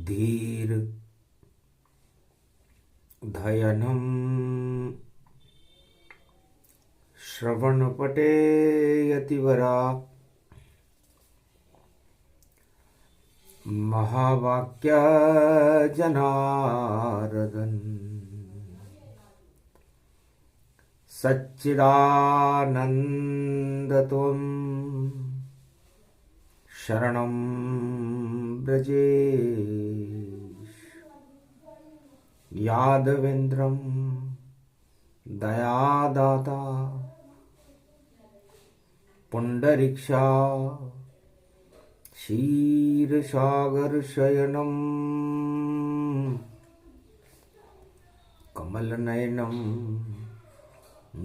धीर धयनम श्रवणपटे यतिवरा महावाक्य जनार्दन सच्चिदानंद त्वं शरणं ब्रजेश यादवेन्द्रं दयादाता पुंडरीक्षा क्षीरसागरशयनं कमलनयनं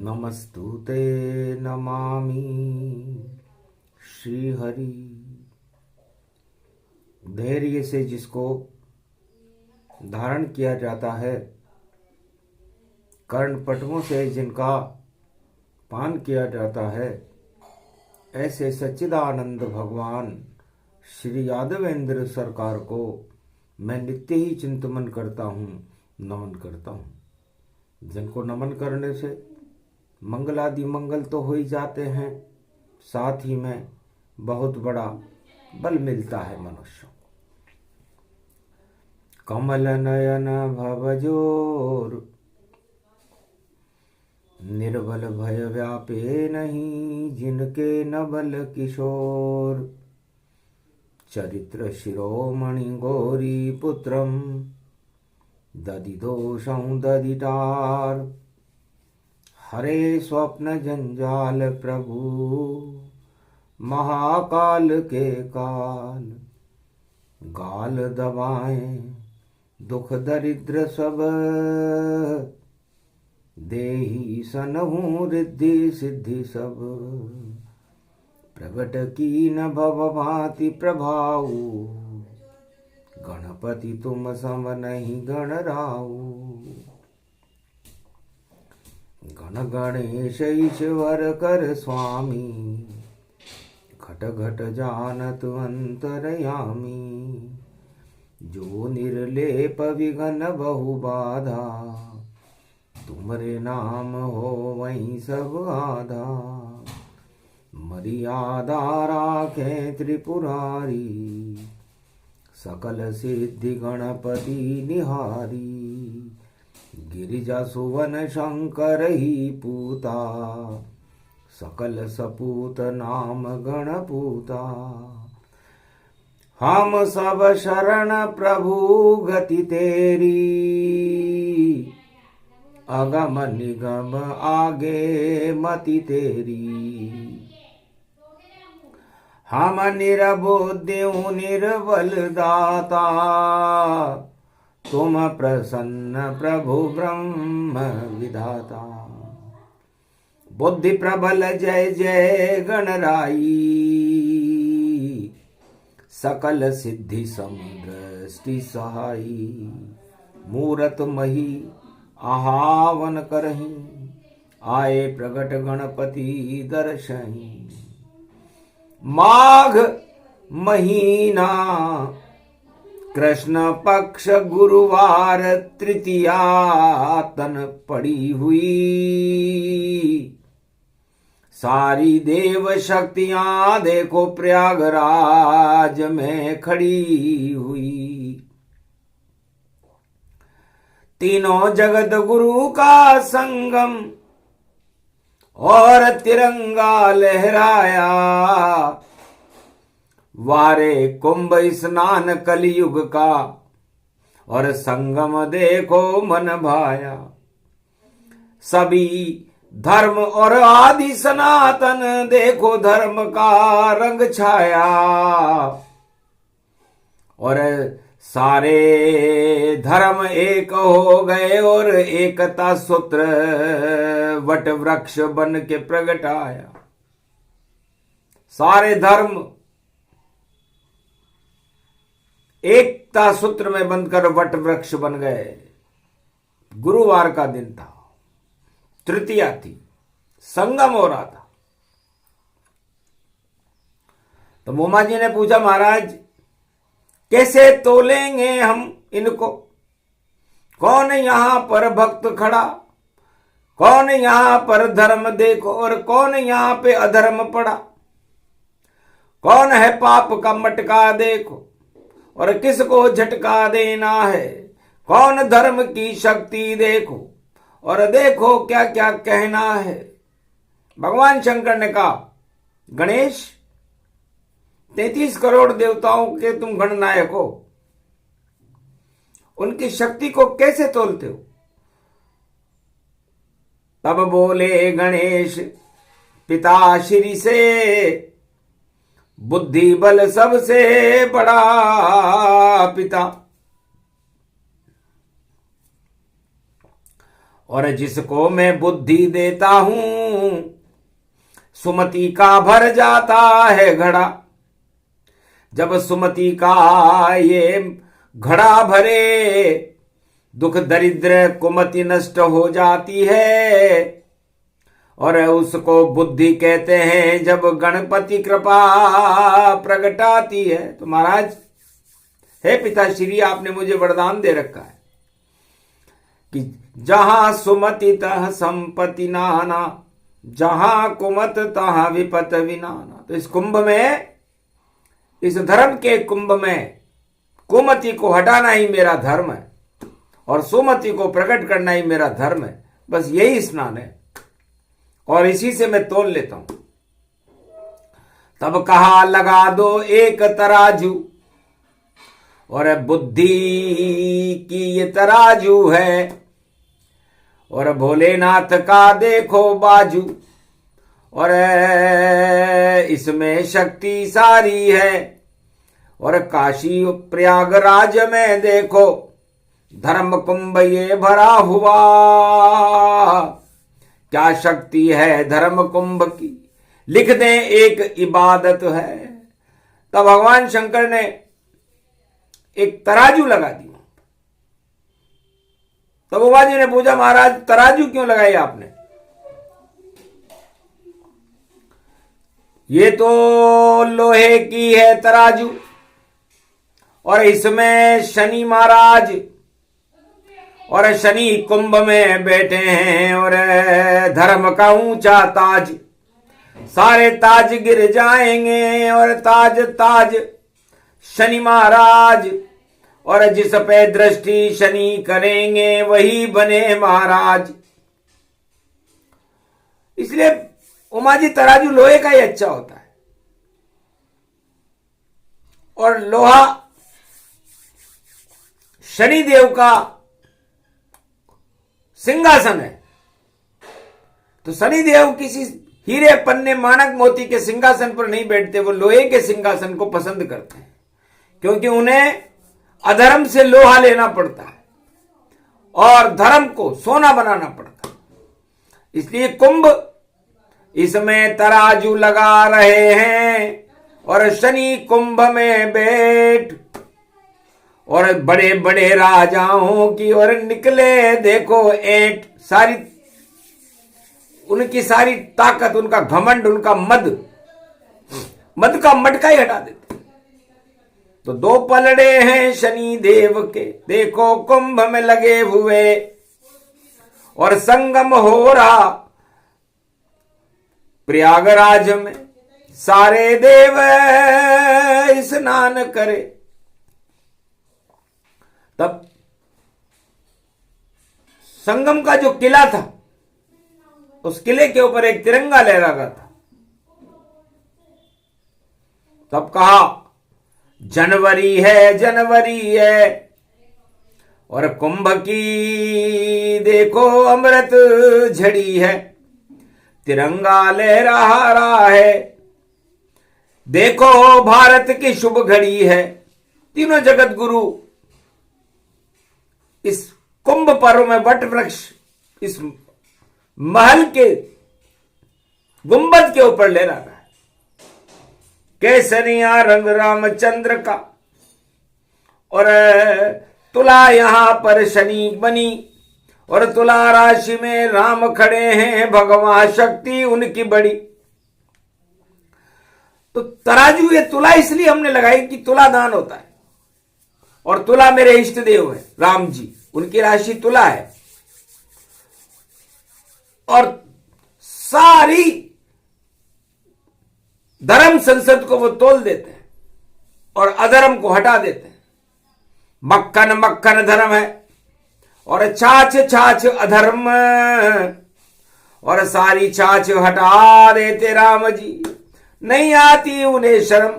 नमस्तुते नमामि श्रीहरि। धैर्य से जिसको धारण किया जाता है, कर्णपटुओं से जिनका पान किया जाता है, ऐसे सच्चिदानंद भगवान श्री यादवेंद्र सरकार को मैं नित्य ही चिंतन करता हूँ, नमन करता हूँ। जिनको नमन करने से मंगलादि मंगल तो हो ही जाते हैं, साथ ही में बहुत बड़ा बल मिलता है मनुष्य को। कमल नयन भवजोर निर्बल भय व्यापे नहीं, जिनके न बल किशोर चरित्र शिरोमणि गौरी पुत्रम ददिदोषं ददितार। हरे स्वप्न जंजाल प्रभु महाकाल के काल, गाल दबाएं दुख दरिद्र सब, देहि सनहु रिद्धि सिद्धि सब। प्रगट की न भव भांति प्रभाऊ, गणपति तुम सम नहीं गण राऊ। गण गणेश ईश्वर कर स्वामी, घट घट जानत अंतरयामी। जो निर्लेप विघन बहु बाधा, तुमरे नाम हो वहीं सब आधा। मर्यादा राखे त्रिपुरारी, सकल सिद्धि गणपति निहारी। गिरिजा सुवन शंकर ही पूता, सकल सपूत नाम गणपूता। हम सब शरण प्रभु गति तेरी, अगम निगम आगे मति तेरी। हम निरबुद्धिउ निर्बल दाता, तुम प्रसन्न प्रभु ब्रह्म विधाता। बुद्धि प्रबल जय जय गणराई, सकल सिद्धि समुद्र सहाई। मूरत मही आहावन करही, आए प्रगट गणपति दर्शही। माघ महीना कृष्ण पक्ष गुरुवार, तृतीया तन पड़ी हुई। सारी देव शक्तियां देखो प्रयागराज में खड़ी हुई। तीनों जगत गुरु का संगम, और तिरंगा लहराया। वारे कुंभ स्नान कलयुग का, और संगम देखो मन भाया। सभी धर्म और आदि सनातन, देखो धर्म का रंग छाया। और सारे धर्म एक हो गए, और एकता सूत्र वट वृक्ष बन के प्रगटाया। सारे धर्म एकता सूत्र में बंधकर वट वृक्ष बन गए। गुरुवार का दिन था, तृतीया थी, संगम हो रहा था। तो मोमा जी ने पूछा, महाराज कैसे तोलेंगे हम इनको? कौन यहां पर भक्त खड़ा, कौन यहां पर धर्म देखो और कौन यहां पे अधर्म पड़ा? कौन है पाप का मटका देखो और किसको झटका देना है? कौन धर्म की शक्ति देखो और देखो क्या क्या कहना है? भगवान शंकर ने कहा, गणेश 33 करोड़ देवताओं के तुम गणनायक हो, उनकी शक्ति को कैसे तोलते हो? तब बोले गणेश पिता श्री से, बुद्धि बल सबसे बड़ा पिता, और जिसको मैं बुद्धि देता हूं सुमति का भर जाता है घड़ा। जब सुमति का ये घड़ा भरे, दुख दरिद्र कुमति नष्ट हो जाती है, और उसको बुद्धि कहते हैं जब गणपति कृपा प्रगटाती है। तो महाराज, हे पिताश्री, आपने मुझे वरदान दे रखा है कि जहां सुमति तह संपत्ति नाना, जहां कुमत तहां विपत विनाना। तो इस कुंभ में, इस धर्म के कुंभ में कुमति को हटाना ही मेरा धर्म है और सुमति को प्रकट करना ही मेरा धर्म है। बस यही स्नान है और इसी से मैं तोल लेता हूं। तब कहा लगा दो एक तराजू, और बुद्धि की ये तराजू है, और भोलेनाथ का देखो बाजू, और इसमें शक्ति सारी है। और काशी प्रयागराज में देखो धर्म कुंभ ये भरा हुआ, क्या शक्ति है धर्म कुंभ की, लिख दें एक इबादत है। तब भगवान शंकर ने एक तराजू लगा दी। तब उमा जी ने पूछा, महाराज तराजू क्यों लगाई आपने? ये तो लोहे की है तराजू, और इसमें शनि महाराज और शनि कुंभ में बैठे हैं, और धर्म का ऊंचा ताज, सारे ताज गिर जाएंगे, और ताज ताज शनि महाराज, और जिस पे दृष्टि शनि करेंगे वही बने महाराज। इसलिए उमा जी, तराजू लोहे का ही अच्छा होता है, और लोहा शनि देव का सिंहासन है। तो शनि देव किसी हीरे पन्ने माणक मोती के सिंहासन पर नहीं बैठते, वो लोहे के सिंहासन को पसंद करते हैं, क्योंकि उन्हें अधर्म से लोहा लेना पड़ता है और धर्म को सोना बनाना पड़ता है। इसलिए कुंभ, इसमें तराजू लगा रहे हैं, और शनि कुंभ में बैठ, और बड़े बड़े राजाओं की ओर निकले देखो ऐंठ, सारी उनकी सारी ताकत, उनका घमंड, उनका मद का मटका ही हटा देते। तो दो पलड़े हैं शनि देव के, देखो कुंभ में लगे हुए, और संगम हो रहा प्रयागराज में, सारे देव स्नान करे। तब संगम का जो किला था, उस किले के ऊपर एक तिरंगा लहरा रहा था। तब कहा, जनवरी है, और कुंभ की देखो अमृत झड़ी है, तिरंगा लहरा रहा है, देखो भारत की शुभ घड़ी है। तीनों जगत गुरु इस कुंभ पर्व में वट वृक्ष, इस महल के गुंबद के ऊपर ले रहा है। केसरिया रंग रामचंद्र का, और तुला यहां पर शनि बनी, और तुला राशि में राम खड़े हैं, भगवान शक्ति उनकी बड़ी। तो तराजू ये तुला इसलिए हमने लगाई कि तुला दान होता है, और तुला मेरे इष्ट देव है राम जी, उनकी राशि तुला है। और सारी धर्म संसद को वो तोल देते हैं और अधर्म को हटा देते हैं। मक्खन मक्खन धर्म है और छाछ छाछ अधर्म, और सारी छाछ हटा देते राम जी, नहीं आती उन्हें शर्म।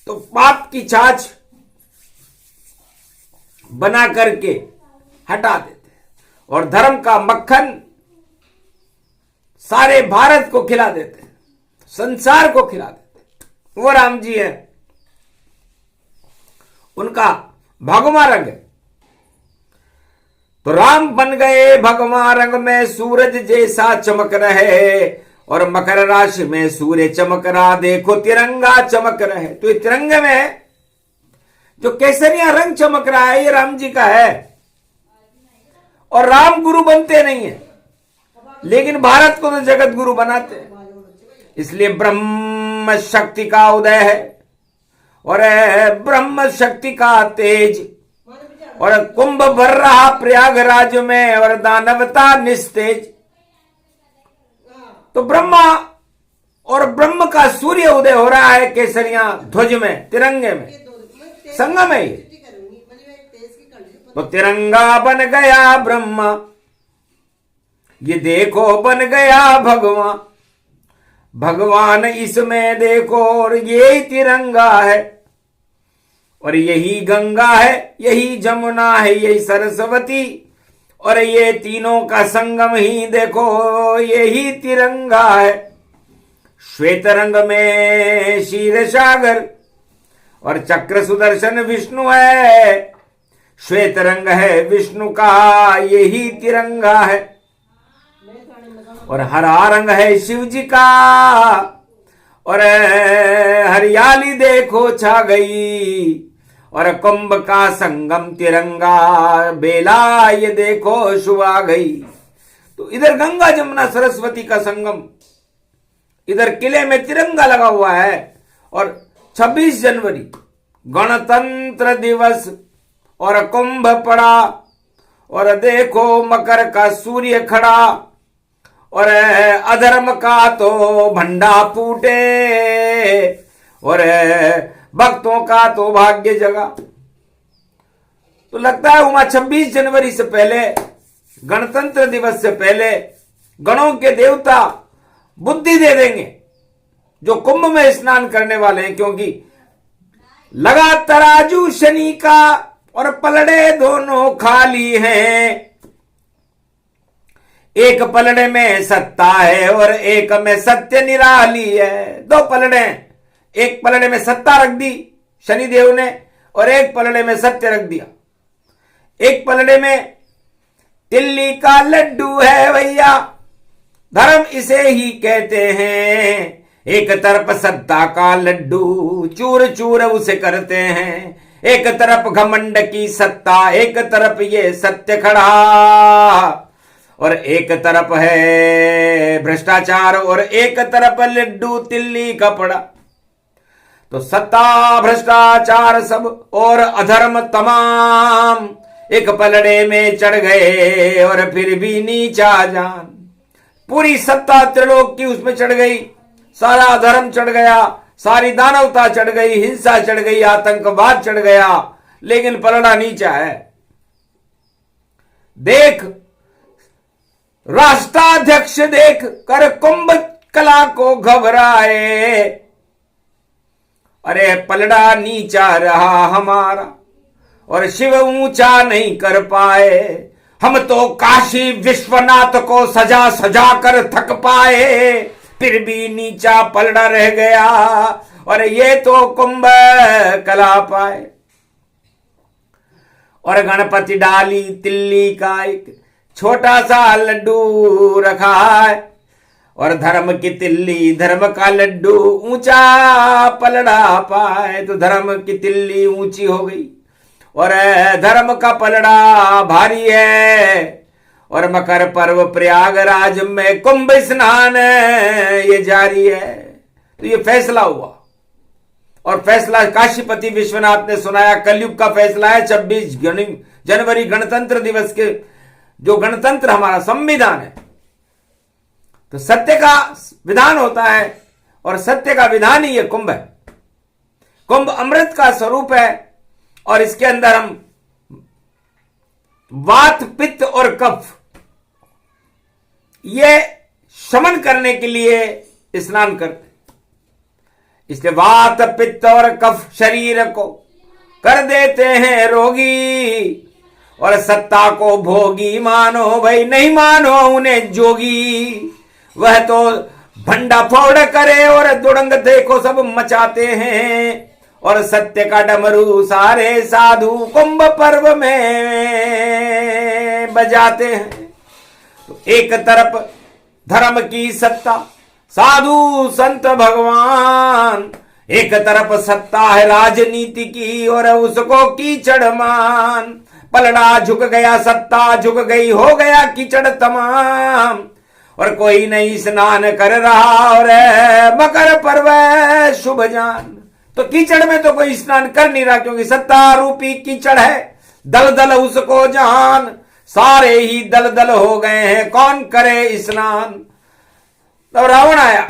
तो पाप की छाछ बना करके हटा देते और धर्म का मक्खन सारे भारत को खिला देते हैं, संसार को खिला देते हैं। वो राम जी है, उनका भगवा रंग है। तो राम बन गए भगवा रंग में, सूरज जैसा चमक रहे, और मकर राशि में सूर्य चमक रहा, देखो तिरंगा चमक रहे। तो ये तिरंगे में जो केसरिया रंग चमक रहा है, ये राम जी का है। और राम गुरु बनते नहीं है, लेकिन भारत को तो जगत गुरु बनाते हैं। इसलिए ब्रह्म शक्ति का उदय है और ब्रह्म शक्ति का तेज, और कुंभ भर रहा प्रयागराज में, और दानवता निस्तेज। तो ब्रह्मा और ब्रह्म का सूर्य उदय हो रहा है केसरिया ध्वज में, तिरंगे में, संगम है ये। तो तिरंगा बन गया ब्रह्मा, ये देखो बन गया भगवान, भगवान इसमें देखो, और ये तिरंगा है, और यही गंगा है, यही जमुना है, यही सरस्वती, और ये तीनों का संगम ही देखो, यही तिरंगा है। श्वेत रंग में क्षीर सागर, और चक्र सुदर्शन विष्णु है, श्वेत रंग है विष्णु का, यही तिरंगा है। और हरा रंग है शिव जी का, और हरियाली देखो छा गई, और कुंभ का संगम तिरंगा, बेला ये देखो शुभ आ गई। तो इधर गंगा जमुना सरस्वती का संगम, इधर किले में तिरंगा लगा हुआ है। और 26 जनवरी गणतंत्र दिवस, और कुंभ पड़ा, और देखो मकर का सूर्य खड़ा, और अधर्म का तो भंडा फूटे, और भक्तों का तो भाग्य जगा। तो लगता है उमा 26 जनवरी से पहले, गणतंत्र दिवस से पहले, गणों के देवता बुद्धि दे देंगे जो कुंभ में स्नान करने वाले हैं, क्योंकि लगा तराजू शनि का, और पलड़े दोनों खाली हैं। एक पलड़े में सत्ता है और एक में सत्य निराली है। दो पलड़े, एक पलड़े में सत्ता रख दी शनिदेव ने, और एक पलड़े में सत्य रख दिया। एक पलड़े में तिल्ली का लड्डू है भैया, धर्म इसे ही कहते हैं। एक तरफ सत्ता का लड्डू चूर चूर उसे करते हैं, एक तरफ घमंड की सत्ता, एक तरफ ये सत्य खड़ा, और एक तरफ है भ्रष्टाचार, और एक तरफ लड्डू तिल्ली का पड़ा। तो सत्ता भ्रष्टाचार सब और अधर्म तमाम एक पलड़े में चढ़ गए, और फिर भी नीचा जान। पूरी सत्ता त्रिलोक की उसमें चढ़ गई, सारा अधर्म चढ़ गया, सारी दानवता चढ़ गई, हिंसा चढ़ गई, आतंकवाद चढ़ गया, लेकिन पलड़ा नीचा है। देख राष्ट्राध्यक्ष देख कर कुंभ कला को घबराए, अरे पलड़ा नीचा रहा हमारा, और शिव ऊंचा नहीं कर पाए। हम तो काशी विश्वनाथ को सजा सजा कर थक पाए, फिर भी नीचा पलड़ा रह गया, और ये तो कुंभ कला पाए। और गणपति डाली तिल्ली का एक छोटा सा लड्डू रखा है, और धर्म की तिल्ली धर्म का लड्डू ऊंचा पलड़ा पाए। तो धर्म की तिल्ली ऊंची हो गई, और धर्म का पलड़ा भारी है। और मकर पर्व प्रयागराज में कुंभ स्नान ये जारी है। तो ये फैसला हुआ, और फैसला काशीपति विश्वनाथ ने सुनाया। कलयुग का फैसला है 26 जनवरी गणतंत्र दिवस के, जो गणतंत्र हमारा संविधान है। तो सत्य का विधान होता है और सत्य का विधान ही ये कुंभ है। कुंभ अमृत का स्वरूप है और इसके अंदर हम वात, पित्त और कफ ये शमन करने के लिए स्नान करते। इसलिए वात, पित्त और कफ शरीर को कर देते हैं रोगी, और सत्ता को भोगी मानो भाई, नहीं मानो उन्हें जोगी। वह तो भंडा फोड़ करे और दुड़ंग देखो सब मचाते हैं, और सत्य का डमरू सारे साधु कुंभ पर्व में बजाते हैं। तो एक तरफ धर्म की सत्ता, साधु संत भगवान, एक तरफ सत्ता है राजनीति की और उसको कीचड़ मान। पलड़ा झुक गया, सत्ता झुक गई, हो गया कीचड़ तमाम, और कोई नहीं स्नान कर रहा और मकर पर्व शुभ जान। तो कीचड़ में तो कोई स्नान कर नहीं रहा, क्योंकि सत्ता रूपी कीचड़ है। दल दल उसको जान, सारे ही दल दल हो गए हैं, कौन करे स्नान। तो रावण आया,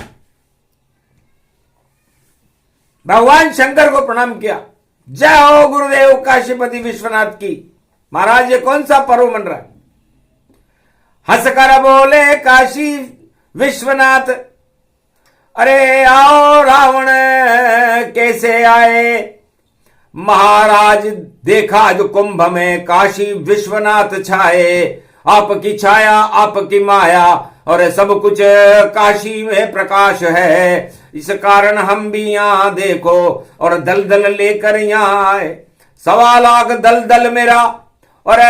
भगवान शंकर को प्रणाम किया। जय हो गुरुदेव काशीपति विश्वनाथ की। महाराज ये कौन सा पर्व मन रहा है? हंसकर बोले काशी विश्वनाथ, अरे आओ रावण कैसे आए। महाराज देखा जो कुंभ में काशी विश्वनाथ छाए, आपकी छाया आपकी माया और सब कुछ काशी में प्रकाश है। इस कारण हम भी यहाँ देखो और दलदल लेकर यहाँ आए। 1.25 लाख दलदल मेरा और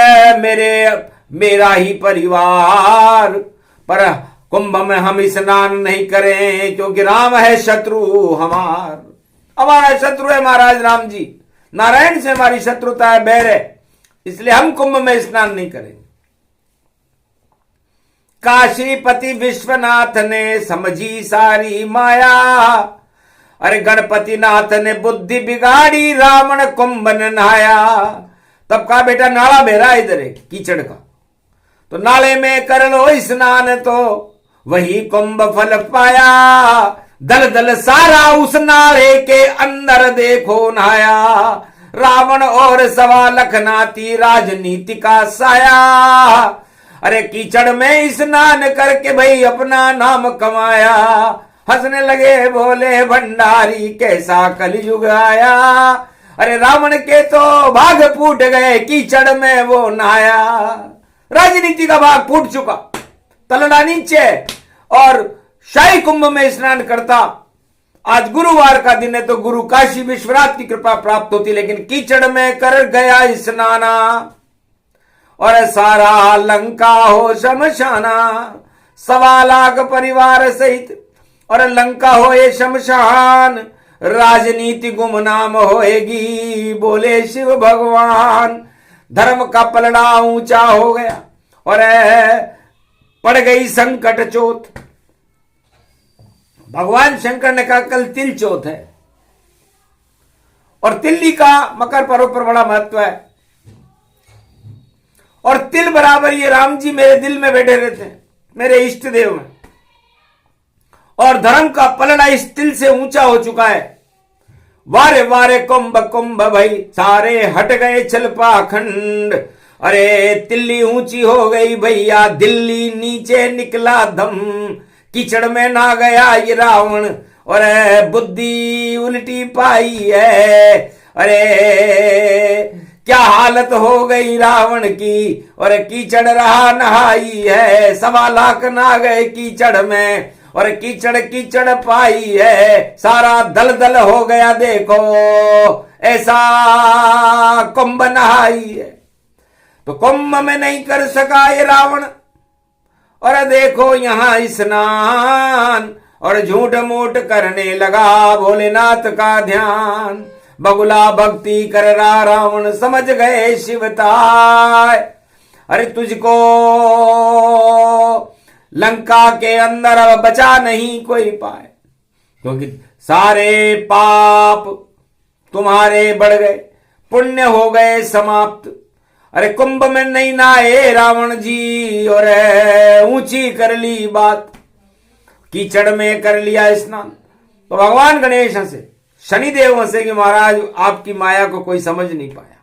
मेरा ही परिवार, पर कुंभ में हम स्नान नहीं करें क्योंकि राम है शत्रु हमारा शत्रु है महाराज राम जी। नारायण से हमारी शत्रुता है, बैर है, इसलिए हम कुंभ में स्नान नहीं करेंगे। काशीपति विश्वनाथ ने समझी सारी माया, अरे गणपति नाथ ने बुद्धि बिगाड़ी, रावण कुंभ न नहाया। तब कहा बेटा नाला बहरा इधर है कीचड़ का, तो नाले में कर लो स्नान तो वही कुंभ फल पाया। दल दल सारा उस नाले के अंदर देखो नहाया, रावण और 1.25 लाख नाती राजनीति का साया। अरे कीचड़ में स्नान करके भाई अपना नाम कमाया। हंसने लगे बोले भंडारी कैसा कलयुग आया। अरे रावण के तो भाग फूट गए, कीचड़ में वो नहाया। राजनीति का भाग फूट चुका, तलड़ा नीचे और शाही कुंभ में स्नान करता। आज गुरुवार का दिन है तो गुरु काशी विश्वनाथ की कृपा प्राप्त होती, लेकिन कीचड़ में कर गया स्नाना और सारा लंका हो शमशाना। 1.25 लाख परिवार सहित और लंका हो ये शमशान, राजनीति गुमनाम होएगी बोले शिव भगवान। धर्म का पलड़ा ऊंचा हो गया और पड़ गई संकट चोट। भगवान शंकर ने कहा कल तिल चौथ है और तिल्ली का मकर पर्व पर बड़ा महत्व है, और तिल बराबर ये राम जी मेरे दिल में बैठे रहते हैं, मेरे इष्ट देव में, और धर्म का पलड़ा इस तिल से ऊंचा हो चुका है। वारे वारे कुंभ कुंभ भाई सारे हट गए छल पाखंड। अरे तिल्ली ऊंची हो गई भैया, दिल्ली नीचे निकला दम। कीचड़ में ना गया ये रावण और बुद्धि उल्टी पाई है। अरे क्या हालत हो गई रावण की, और कीचड़ रहा नहाई है। 1.25 लाख ना गए कीचड़ में और कीचड़ कीचड़ पाई है। सारा दल दल हो गया देखो, ऐसा कुंभ नहाई है। तो कुंभ में नहीं कर सका ये रावण, और देखो यहां स्नान, और झूठ मूठ करने लगा भोलेनाथ का ध्यान। बगुला भक्ति कर रहा रावण, समझ गए शिवताय। अरे तुझको लंका के अंदर अब बचा नहीं कोई पाए, क्योंकि सारे पाप तुम्हारे बढ़ गए, पुण्य हो गए समाप्त। अरे कुंभ में नहीं नहाए रावण जी, और ऊंची कर ली बात, कीचड़ में कर लिया स्नान। तो भगवान गणेश हंसे, शनिदेव हंसे कि महाराज आपकी माया को कोई समझ नहीं पाया।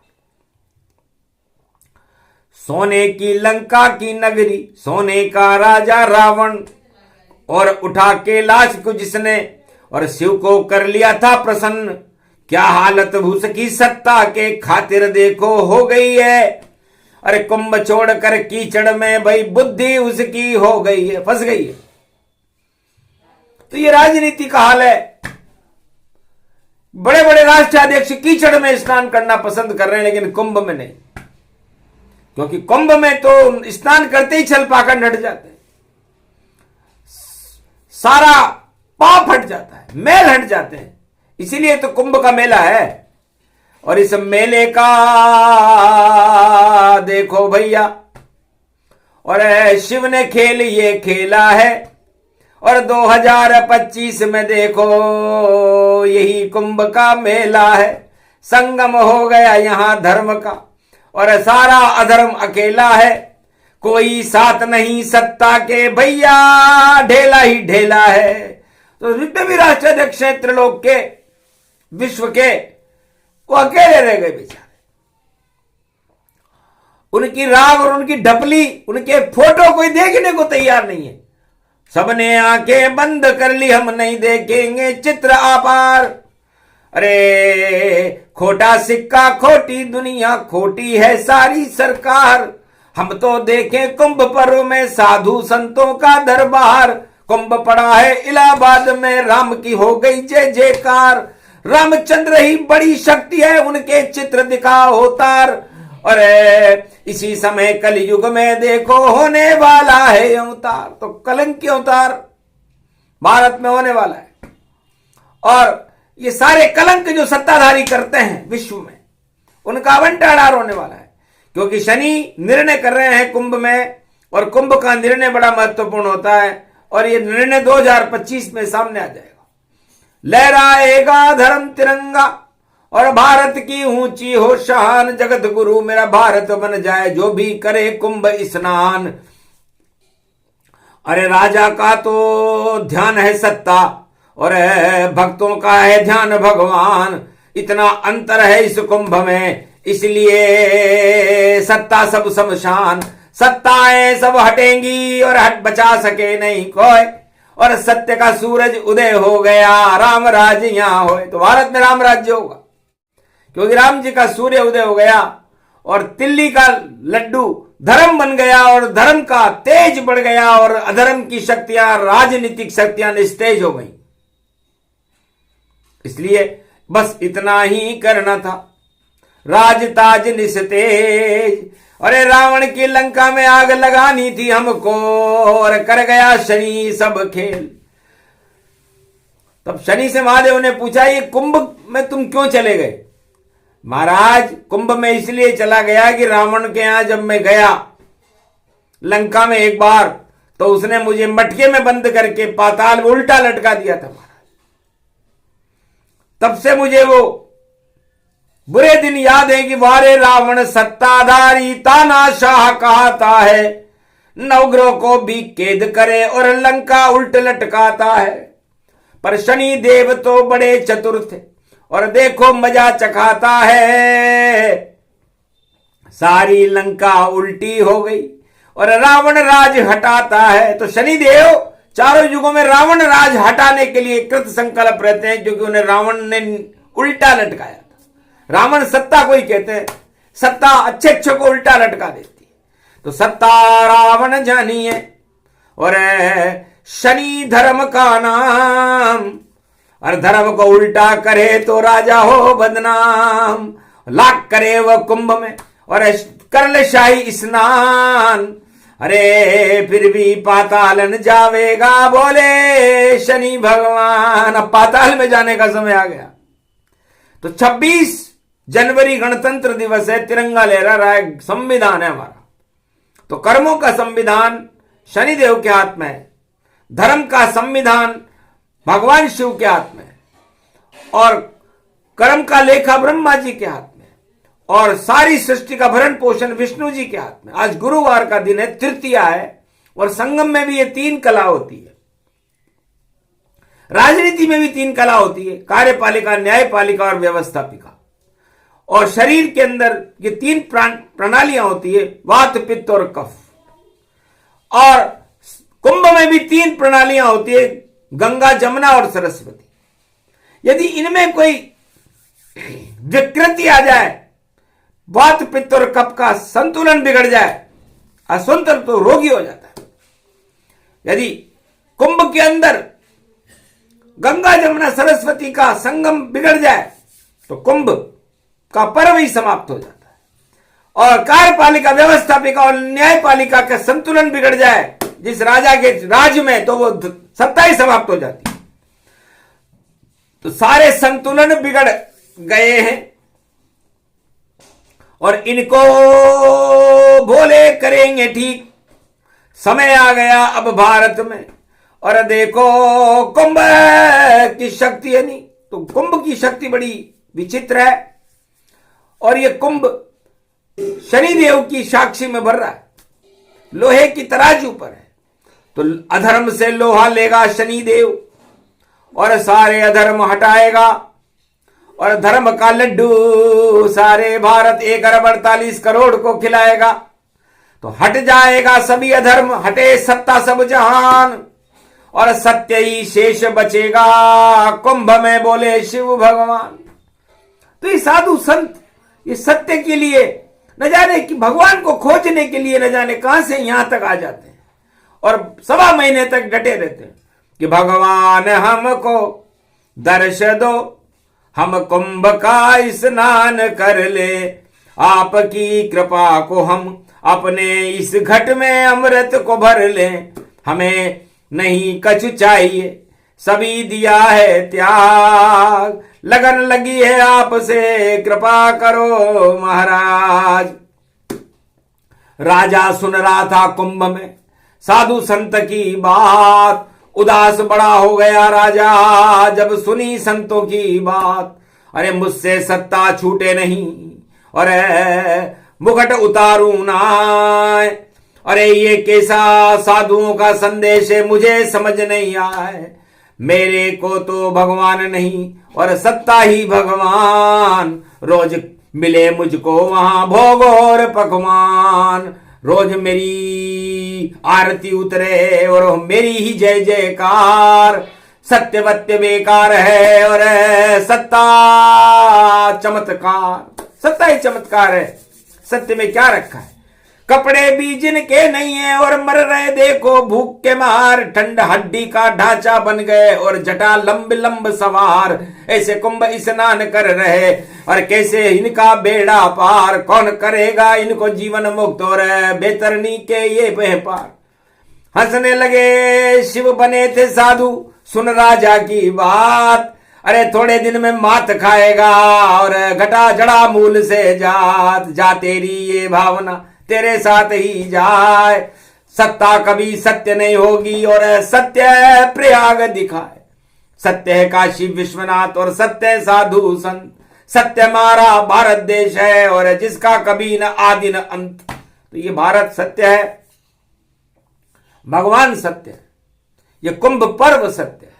सोने की लंका की नगरी, सोने का राजा रावण, और उठा के लाश को जिसने, और शिव को कर लिया था प्रसन्न। क्या हालत भूस की सत्ता के खातिर देखो हो गई है। अरे कुंभ छोड़कर कीचड़ में भाई बुद्धि उसकी हो गई है, फंस गई है। तो ये राजनीति का हाल है। बड़े बड़े राष्ट्राध्यक्ष कीचड़ में स्नान करना पसंद कर रहे हैं, लेकिन कुंभ में नहीं, क्योंकि कुंभ में तो स्नान करते ही छल पाखंड हट जाते हैं, सारा पाप हट जाता है, मैल हट जाते हैं। इसीलिए तो कुंभ का मेला है। और इस मेले का देखो भैया, और शिव ने खेल ये खेला है, और 2025 में देखो यही कुंभ का मेला है। संगम हो गया यहां धर्म का, और सारा अधर्म अकेला है, कोई साथ नहीं सत्ता के भैया, ढेला ही ढेला है। तो जितने भी राष्ट्राध्यक्ष हैं त्रिलोक के, विश्व के, वो अकेले रह गए बेचारे। उनकी राग और उनकी ढपली, उनके फोटो कोई देखने को तैयार नहीं है। सबने आंखें बंद कर ली, हम नहीं देखेंगे चित्र आपार। अरे खोटा सिक्का, खोटी दुनिया, खोटी है सारी सरकार। हम तो देखें कुंभ पर्व में साधु संतों का दरबार। कुंभ पड़ा है इलाहाबाद में, राम की हो गई जय जयकार। रामचंद्र ही बड़ी शक्ति है, उनके चित्र दिखाओ अवतार। और इसी समय कलयुग में देखो होने वाला है अवतार। तो कलंकी अवतार भारत में होने वाला है। और ये सारे कलंक जो सत्ताधारी करते हैं विश्व में, उनका आवंटाडार होने वाला है, क्योंकि शनि निर्णय कर रहे हैं कुंभ में, और कुंभ का निर्णय बड़ा महत्वपूर्ण होता है। और ये निर्णय 2025 में सामने आ जाएगा। लहराएगा धर्म तिरंगा, और भारत की ऊंची हो शान। जगत गुरु मेरा भारत बन जाए, जो भी करे कुंभ स्नान। अरे राजा का तो ध्यान है सत्ता, और भक्तों का है ध्यान भगवान। इतना अंतर है इस कुंभ में, इसलिए सत्ता सब शमशान। सत्ताएं सब हटेंगी, और हट बचा सके नहीं कोई। और सत्य का सूरज उदय हो गया, राम राज्य यहां होए। तो भारत में राम राज्य होगा, क्योंकि राम जी का सूर्य उदय हो गया, और तिल्ली का लड्डू धर्म बन गया, और धर्म का तेज बढ़ गया, और अधर्म की शक्तियां, राजनीतिक शक्तियां निस्तेज हो गई। इसलिए बस इतना ही करना था, राजताज निस्तेज। अरे रावण की लंका में आग लगानी थी हमको, और कर गया शनि सब खेल। तब शनि से महादेव ने पूछा, ये कुंभ में तुम क्यों चले गए? महाराज कुंभ में इसलिए चला गया कि रावण के यहां जब मैं गया लंका में एक बार, तो उसने मुझे मटके में बंद करके पाताल में उल्टा लटका दिया था महाराज। तब से मुझे वो बुरे दिन याद है कि वारे रावण सत्ताधारी, तानाशाह कहता है। नवग्रह को भी कैद करे, और लंका उल्ट लटकाता है। पर शनि देव तो बड़े चतुर थे, और देखो मजा चखाता है। सारी लंका उल्टी हो गई, और रावण राज हटाता है। तो शनि देव चारों युगों में रावण राज हटाने के लिए कृत संकल्प रहते हैं, क्योंकि उन्हें रावण ने उल्टा लटकाया था। रावण सत्ता को ही कहते हैं, सत्ता अच्छे अच्छे को उल्टा लटका देती है। तो सत्ता रावण जानिए, और शनि धर्म का नाम। और धर्म को उल्टा करे तो राजा हो बदनाम। लाख करे वह कुंभ में, और कर ले शाही स्नान। अरे फिर भी पाताल न जावेगा, बोले शनि भगवान। अब पाताल में जाने का समय आ गया। तो 26 जनवरी गणतंत्र दिवस है, तिरंगा लहरा रहा है, संविधान है हमारा। तो कर्मों का संविधान शनिदेव के हाथ में है, धर्म का संविधान भगवान शिव के हाथ में है, और कर्म का लेखा ब्रह्मा जी के हाथ में और सारी सृष्टि का भरण पोषण विष्णु जी के हाथ में। आज गुरुवार का दिन है, तृतीया है, और संगम में भी ये 3 कला होती है। राजनीति में भी 3 कला होती है, कार्यपालिका, न्यायपालिका और व्यवस्थापिका। और शरीर के अंदर ये 3 प्रणालियां होती है, वात, पित्त और कफ। और कुंभ में भी 3 प्रणालियां होती है, गंगा, जमुना और सरस्वती। यदि इनमें कोई विकृति आ जाए, वात, पित्त और कफ का संतुलन बिगड़ जाए, असंतुलन, तो रोगी हो जाता है। यदि कुंभ के अंदर गंगा, जमुना, सरस्वती का संगम बिगड़ जाए तो कुंभ का पर्व ही समाप्त हो जाता है। और कार्यपालिका, व्यवस्थापिका और न्यायपालिका का संतुलन बिगड़ जाए जिस राजा के राज में, तो वो सत्ता ही समाप्त हो जाती है। तो सारे संतुलन बिगड़ गए हैं और इनको भोले करेंगे ठीक। समय आ गया अब भारत में, और देखो कुंभ की शक्ति है। नहीं तो कुंभ की शक्ति बड़ी विचित्र है, और ये कुंभ शनिदेव की साक्षी में भर रहा है, लोहे की तराजू पर है। तो अधर्म से लोहा लेगा शनिदेव और सारे अधर्म हटाएगा, और धर्म का लड्डू सारे भारत 1 अरब 48 करोड़ को खिलाएगा। तो हट जाएगा सभी अधर्म, हटे सत्ता सब जहान, और सत्य ही शेष बचेगा कुंभ में, बोले शिव भगवान। तो ये साधु संत ये सत्य के लिए न जाने कि भगवान को खोजने के लिए न जाने कहां से यहां तक आ जाते हैं, और 1.25 महीने तक डटे रहते हैं कि भगवान हमको दर्श दो, हम कुंभ का स्नान कर ले, आपकी कृपा को हम अपने इस घट में अमृत को भर ले, हमें नहीं कछु चाहिए, सभी दिया है त्याग, लगन लगी है आपसे, कृपा करो महाराज। राजा सुन रहा था कुंभ में साधु संत की बात, उदास बड़ा हो गया राजा जब सुनी संतों की बात। अरे मुझसे सत्ता छूटे नहीं, और मुकुट उतारू ना, अरे ये कैसा साधुओं का संदेश है, मुझे समझ नहीं आए। मेरे को तो भगवान नहीं और सत्ता ही भगवान, रोज मिले मुझको वहां भोग और पकवान, रोज मेरी आरती उतरे और मेरी ही जय जयकार। सत्य वत्य बेकार है और सत्ता चमत्कार, सत्ता ही चमत्कार है। सत्य में क्या रखा है? कपड़े भी जिनके नहीं है और मर रहे देखो भूख के मार, ठंड हड्डी का ढांचा बन गए और जटा लंब लंब सवार, ऐसे कुंभ स्नान कर रहे और कैसे इनका बेड़ा पार, कौन करेगा इनको जीवन मुक्त और बेतरनी के ये व्यापार। हंसने लगे शिव बने थे साधु, सुन राजा की बात, अरे थोड़े दिन में मात खाएगा और घटा जड़ा मूल से जात, जा तेरी ये भावना तेरे साथ ही जाए, सत्ता कभी सत्य नहीं होगी और सत्य प्रयाग दिखाए। सत्य है काशी विश्वनाथ और सत्य है साधु संत, सत्य हमारा भारत देश है और जिसका कभी न आदि न अंत। तो ये भारत सत्य है, भगवान सत्य है, ये कुंभ पर्व सत्य है,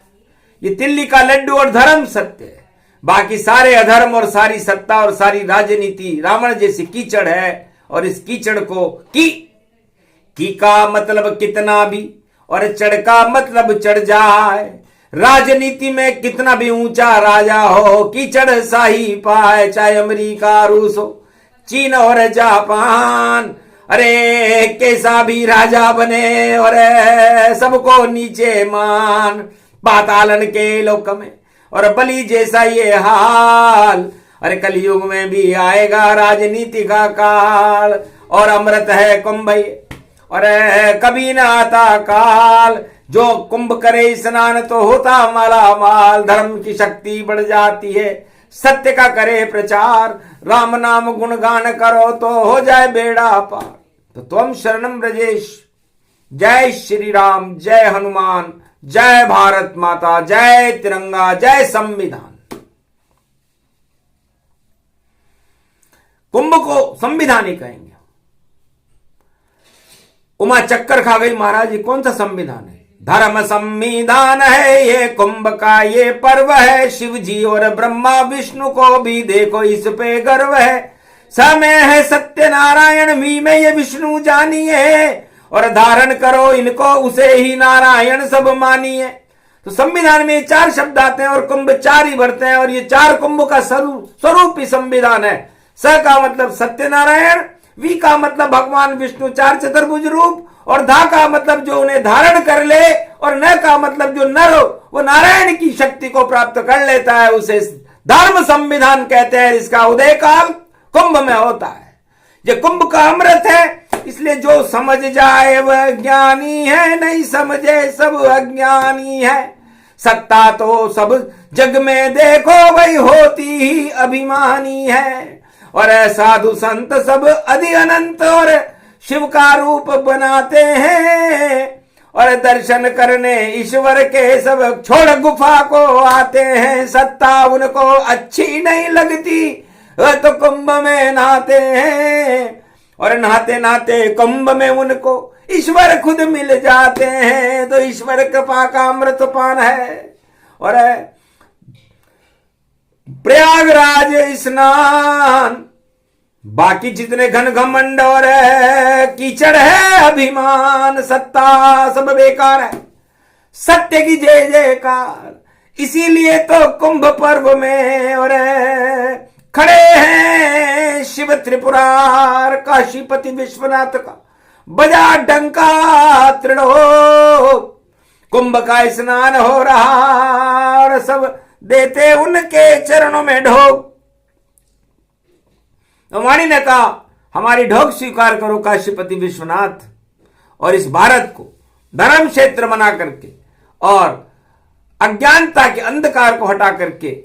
ये तिल्ली का लड्डू और धर्म सत्य है। बाकी सारे अधर्म और सारी सत्ता और सारी राजनीति रावण जैसी कीचड़ है, और इस कीचड़ को की का मतलब कितना भी और चढ़ का मतलब चढ़ जाए। राजनीति में कितना भी ऊंचा राजा हो कीचड़ सा ही पाए, चाहे अमेरिका रूस हो चीन और जापान। अरे कैसा भी राजा बने और सबको नीचे मान, पातालन के लोक में और बलि जैसा ये हाल। अरे कलयुग में भी आएगा राजनीति का काल और अमृत है कुंभ और कभी ना आता काल। जो कुंभ करे स्नान तो होता माला माल, धर्म की शक्ति बढ़ जाती है, सत्य का करे प्रचार, राम नाम गुणगान करो तो हो जाए बेड़ा पार। तो त्वम शरणम ब्रजेश। जय श्री राम, जय हनुमान, जय भारत माता, जय तिरंगा, जय संविधान। कुंभ को संविधान ही कहेंगे। उमा चक्कर खा गई, महाराज जी कौन सा संविधान है? धर्म संविधान है ये कुंभ का ये पर्व है, शिव जी और ब्रह्मा विष्णु को भी देखो इस पे गर्व है। समय है सत्यनारायण वी में ये विष्णु जानिए, और धारण करो इनको उसे ही नारायण सब मानिए। तो संविधान में 4 शब्द आते हैं और कुंभ 4 ही भरते हैं, और ये 4 कुंभ का स्वरूप ही संविधान है। स का मतलब सत्यनारायण, वी का मतलब भगवान विष्णु 4 चतुर्भुज रूप, और धा का मतलब जो उन्हें धारण कर ले, और न का मतलब जो नर वो नारायण की शक्ति को प्राप्त कर लेता है, उसे धर्म संविधान कहते हैं। इसका उदय काल कुंभ में होता है। ये कुंभ का अमृत है, इसलिए जो समझ जाए वह ज्ञानी है, नहीं समझे सब अज्ञानी है। सत्ता तो सब जग में देखो वही होती ही अभिमानी है, और साधु संत सब अधि अनंत और शिव का रूप बनाते हैं, और दर्शन करने ईश्वर के सब छोड़ गुफा को आते हैं। सत्ता उनको अच्छी नहीं लगती तो कुंभ में नहाते हैं, और नहाते नहाते कुंभ में उनको ईश्वर खुद मिल जाते हैं। तो ईश्वर कृपा का अमृत पान है। और प्रयागराज स्नान, बाकी जितने घन घमंड और कीचड़ है अभिमान, सत्ता सब बेकार है, सत्य की जय जयकार। इसीलिए तो कुंभ पर्व में और खड़े हैं शिव त्रिपुरार काशीपति विश्वनाथ का बजा डंका त्रिड़ो। कुंभ का स्नान हो रहा और सब देते उनके चरणों में ढोक। तो वाणी ने कहा हमारी ढोक स्वीकार करो काशीपति विश्वनाथ, और इस भारत को धर्म क्षेत्र बना करके और अज्ञानता के अंधकार को हटा करके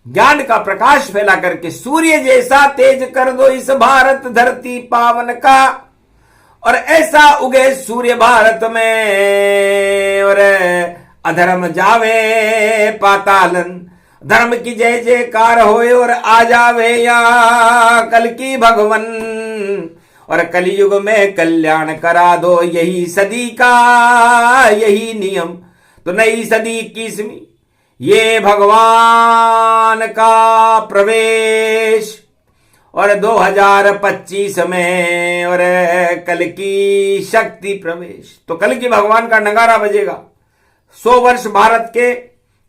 ज्ञान का प्रकाश फैला करके सूर्य जैसा तेज कर दो इस भारत धरती पावन का, और ऐसा उगे सूर्य भारत में और अधर्म जावे पातालन। धर्म की जय जयकार होए और आ जावे या कल की भगवन, और कलयुग में कल्याण करा दो यही सदी का यही नियम। तो नई सदी 21वीं ये भगवान का प्रवेश, और 2025 में और कल की शक्ति प्रवेश। तो कल की भगवान का नगारा बजेगा। 100 वर्ष भारत के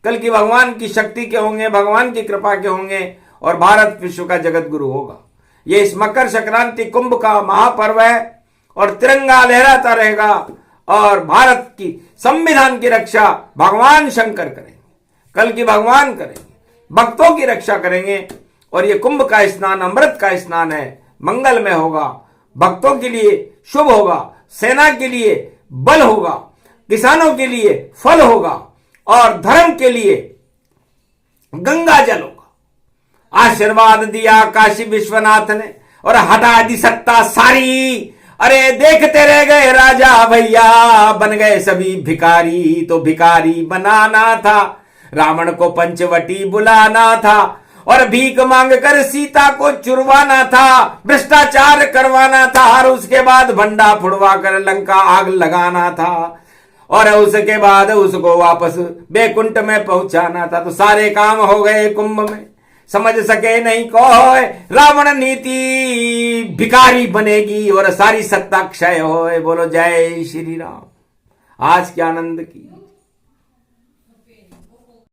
कल की भगवान की शक्ति के होंगे, भगवान की कृपा के होंगे, और भारत विश्व का जगत गुरु होगा। ये इस मकर संक्रांति कुंभ का महापर्व है, और तिरंगा लहराता रहेगा, और भारत की संविधान की रक्षा भगवान शंकर करेंगे, कल की भगवान करेंगे, भक्तों की रक्षा करेंगे। और ये कुंभ का स्नान अमृत का स्नान है, मंगलमय होगा, भक्तों के लिए शुभ होगा, सेना के लिए बल होगा, किसानों के लिए फल होगा, और धर्म के लिए गंगा जल होगा। आशीर्वाद दिया काशी विश्वनाथ ने और हटा दी सत्ता सारी। अरे देखते रह गए राजा भैया, बन गए सभी भिखारी। तो भिखारी बनाना था, रावण को पंचवटी बुलाना था, और भीख मांग कर सीता को चुरवाना था, भ्रष्टाचार करवाना था, और उसके बाद भंडा फुड़वा कर लंका आग लगाना था, और उसके बाद उसको वापस बैकुंठ में पहुंचाना था। तो सारे काम हो गए कुंभ में। समझ सके नहीं कोई रावण नीति, भिखारी बनेगी और सारी सत्ता क्षय होए। बोलो जय श्री राम। आज के आनंद की